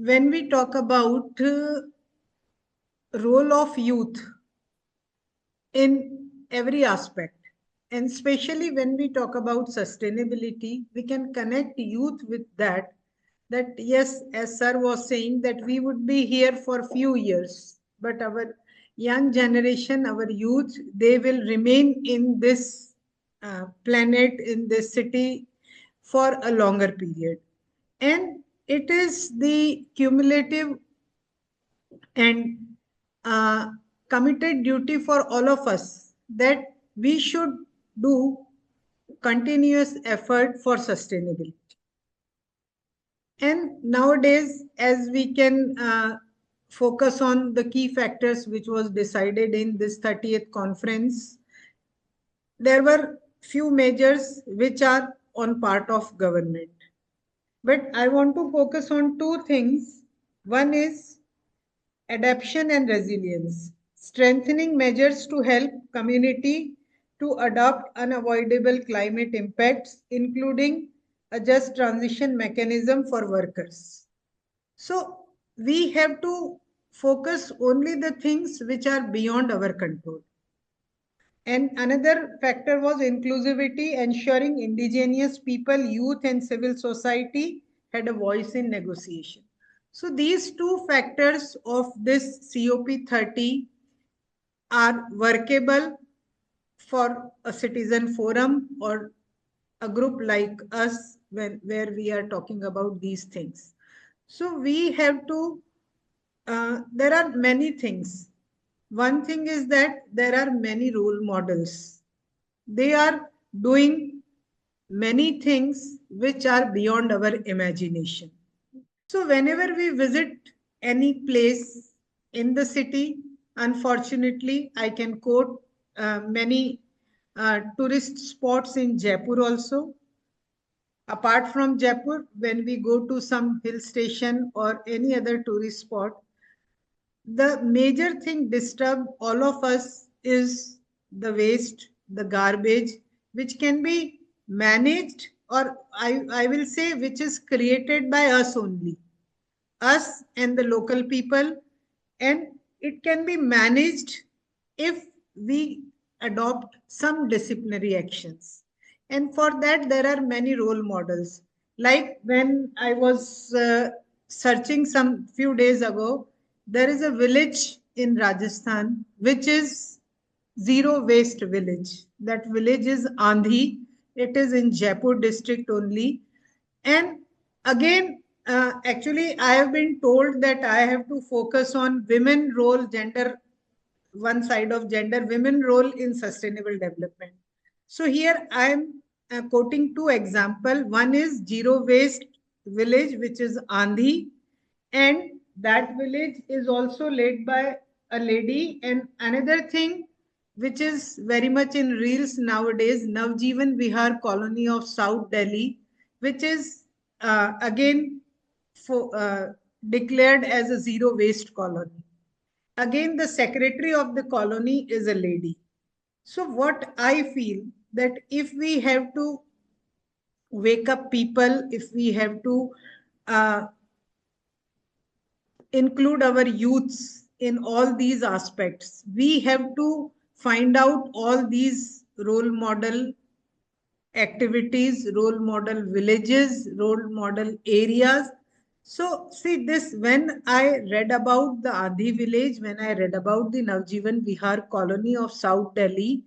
when we talk about role of youth in every aspect, and especially when we talk about sustainability, we can connect youth with that yes, as sir was saying, that we would be here for few years, but our young generation, our youth, they will remain in this planet, in this city for a longer period. And it is the cumulative and uh, committed duty for all of us that we should do continuous effort for sustainability. And nowadays, as we can focus on the key factors which was decided in this 30th conference, there were few measures which are on part of government. But I want to focus on two things. One is adaptation and resilience, strengthening measures to help community to adopt unavoidable climate impacts, including a just transition mechanism for workers. So we have to focus only the things which are beyond our control. And another factor was inclusivity, ensuring indigenous people, youth, and civil society had a voice in negotiation. So these two factors of this COP30 are workable for a citizen forum or a group like us where we are talking about these things. So we have to, there are many things. One thing is that there are many role models. They are doing many things which are beyond our imagination. So whenever we visit any place in the city, unfortunately, I can quote many tourist spots in Jaipur also. Apart from Jaipur, when we go to some hill station or any other tourist spot, the major thing disturb all of us is the waste, the garbage, which can be managed, or I will say which is created by us only, us and the local people, and it can be managed if we adopt some disciplinary actions. And for that, there are many role models. Like when I was searching some few days ago, there is a village in Rajasthan which is zero waste village. That village is Aandhi. It is in Jaipur district only. And again, actually, I have been told that I have to focus on women role, gender, one side of gender, women role in sustainable development. So here I am quoting two examples. One is zero waste village, which is Aandhi, and that village is also led by a lady. And another thing which is very much in reels nowadays, Navjeevan Vihar colony of South Delhi, which is again declared as a zero waste colony. Again, the secretary of the colony is a lady. So what I feel that if we have to wake up people, if we have to uh, include our youths in all these aspects, we have to find out all these role model activities, role model villages, role model areas. So see this, when I read about the Aandhi village, when I read about the Navjeevan Vihar colony of South Delhi,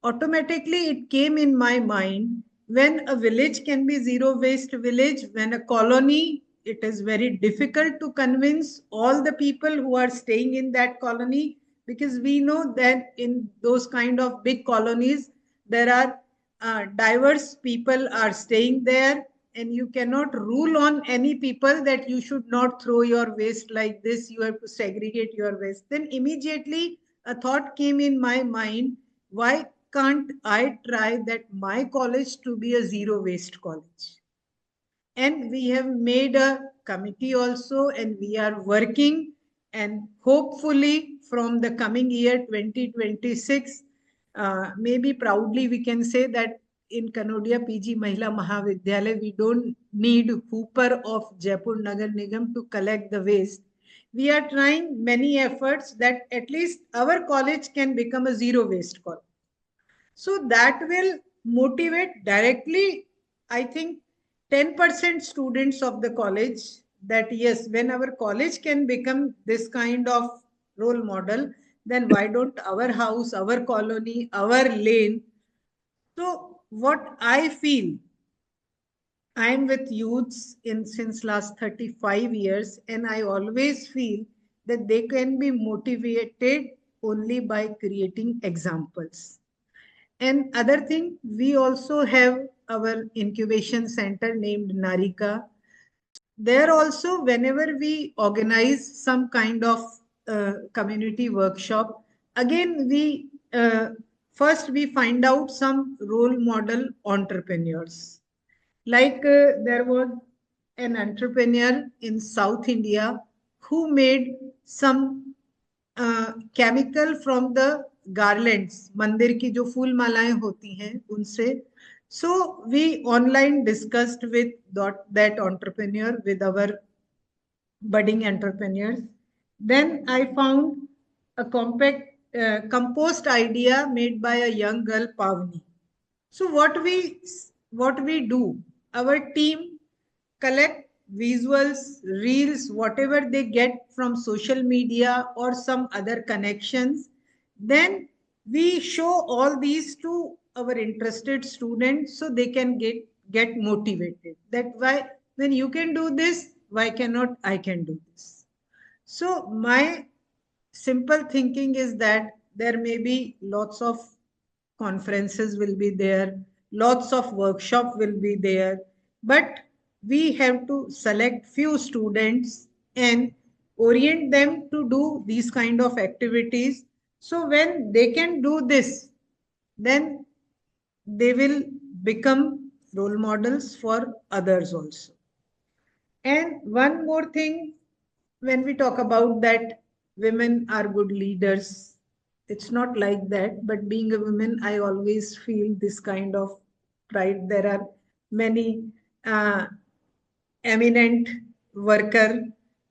automatically it came in my mind, when a village can be zero waste village, when a colony, it is very difficult to convince all the people who are staying in that colony, because we know that in those kind of big colonies there are diverse people are staying there, and you cannot rule on any people that you should not throw your waste like this, you have to segregate your waste. Then immediately a thought came in my mind, why can't I try that my college to be a zero waste college? And we have made a committee also, and we are working, and hopefully from the coming year 2026, maybe proudly we can say that in Kanoria PG Mahila Mahavidyalaya, we don't need Hooper of Jaipur Nagar Nigam to collect the waste. We are trying many efforts that at least our college can become a zero waste college. So that will motivate directly, I think, 10% students of the college that yes, when our college can become this kind of role model, then why don't our house, our colony, our lane? So what I feel, I am with youths in since last 35 years, and I always feel that they can be motivated only by creating examples. And other thing, we also have our incubation center named Narika. There also, whenever we organize some kind of community workshop, again first we find out some role model entrepreneurs. Like there was an entrepreneur in South India who made some chemical from the garlands, मंदिर की जो फूल मालाएं होती हैं उनसे. So we online discussed with that entrepreneur, with our budding entrepreneurs. Then I found a compact compost idea made by a young girl, Pavni. So what we do, our team collect visuals, reels, whatever they get from social media or some other connections. Then we show all these to our interested students so they can get motivated. That why when you can do this, why cannot I can do this? So my simple thinking is that there may be lots of conferences will be there, lots of workshop will be there, but we have to select few students and orient them to do these kind of activities. So when they can do this, then they will become role models for others also. And one more thing, when we talk about that women are good leaders, it's not like that. But being a woman, I always feel this kind of pride. There are many eminent worker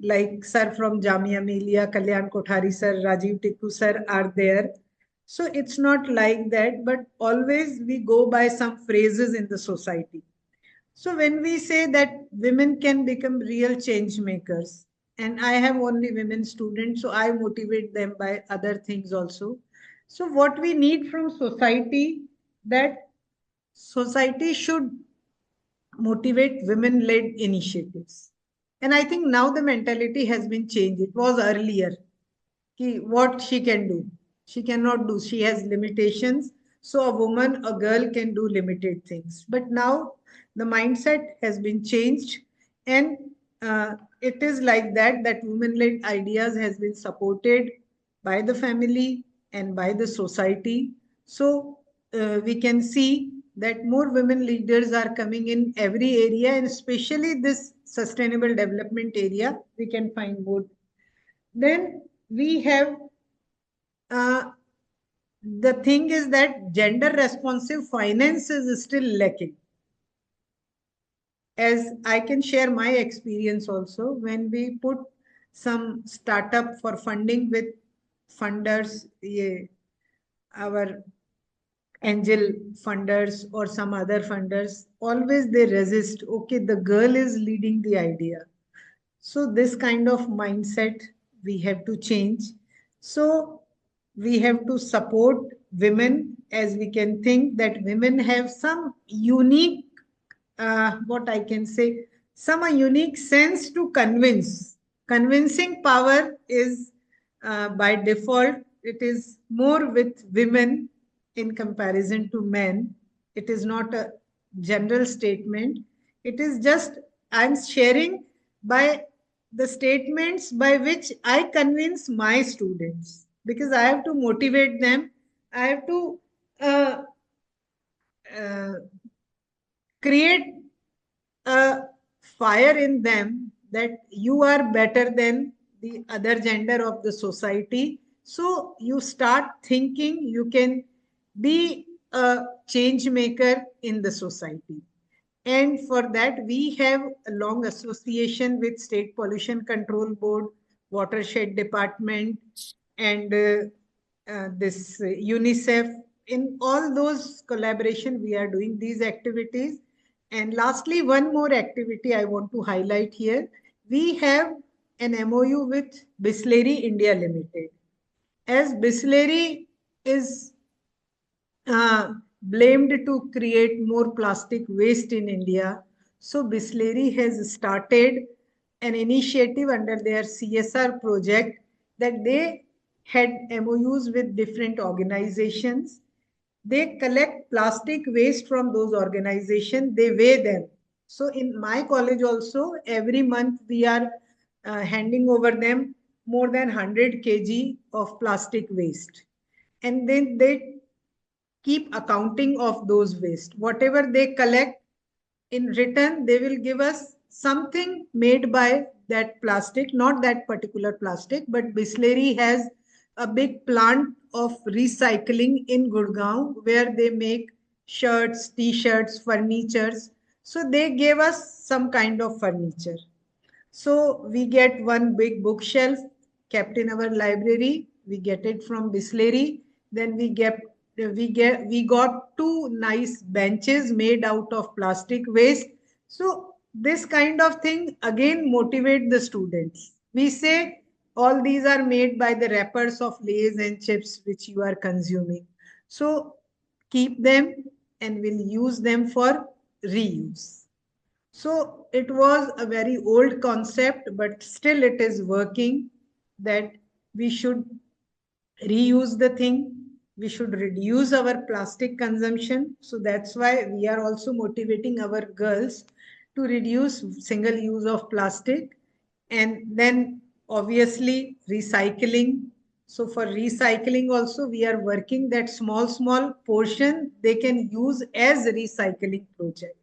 like sir from Jamia Millia, Kalyan Kothari sir, Rajiv Tikku sir are there. So it's not like that, but always we go by some phrases in the society. So when we say that women can become real change makers, and I have only women students, so I motivate them by other things also. So what we need from society, that society should motivate women-led initiatives. And I think now the mentality has been changed. It was earlier what she can do. She cannot do. She has limitations. So a woman, a girl can do limited things. But now the mindset has been changed, and it is like that women-led ideas has been supported by the family and by the society. So we can see that more women leaders are coming in every area, and especially this sustainable development area, we can find more. Then we have the thing is that gender responsive finance is still lacking. As I can share my experience also, when we put some startup for funding with funders, our angel funders or some other funders, always they resist. Okay, the girl is leading the idea. So this kind of mindset we have to change. So we have to support women, as we can think that women have some unique, what I can say, some unique sense to convince. Convincing power is by default, it is more with women in comparison to men. It is not a general statement. It is just I'm sharing by the statements by which I convince my students, because I have to motivate them. I have to uh, uh, create a fire in them that you are better than the other gender of the society. So you start thinking you can be a change maker in the society. And for that, we have a long association with State Pollution Control Board, Watershed Department, and this UNICEF. In all those collaboration, we are doing these activities. And lastly, one more activity I want to highlight here. We have an MOU with Bisleri India Limited. As Bisleri is blamed to create more plastic waste in India. So Bisleri has started an initiative under their CSR project that they had MOUs with different organizations. They collect plastic waste from those organizations, they weigh them. So in my college also, every month we are handing over them more than 100 kg of plastic waste. And then they keep accounting of those waste. Whatever they collect, in return, they will give us something made by that plastic, not that particular plastic, but Bisleri has a big plant of recycling in Gurgaon where they make shirts, t-shirts, furnitures. So they gave us some kind of furniture. So we get one big bookshelf kept in our library. We get it from Bisleri. Then we got two nice benches made out of plastic waste. So this kind of thing again motivate the students. We say all these are made by the wrappers of Lays and chips which you are consuming. So keep them and we'll use them for reuse. So it was a very old concept, but still it is working that we should reuse the thing. We should reduce our plastic consumption. So that's why we are also motivating our girls to reduce single use of plastic. And then obviously recycling. So for recycling also, we are working that small portion they can use as a recycling project.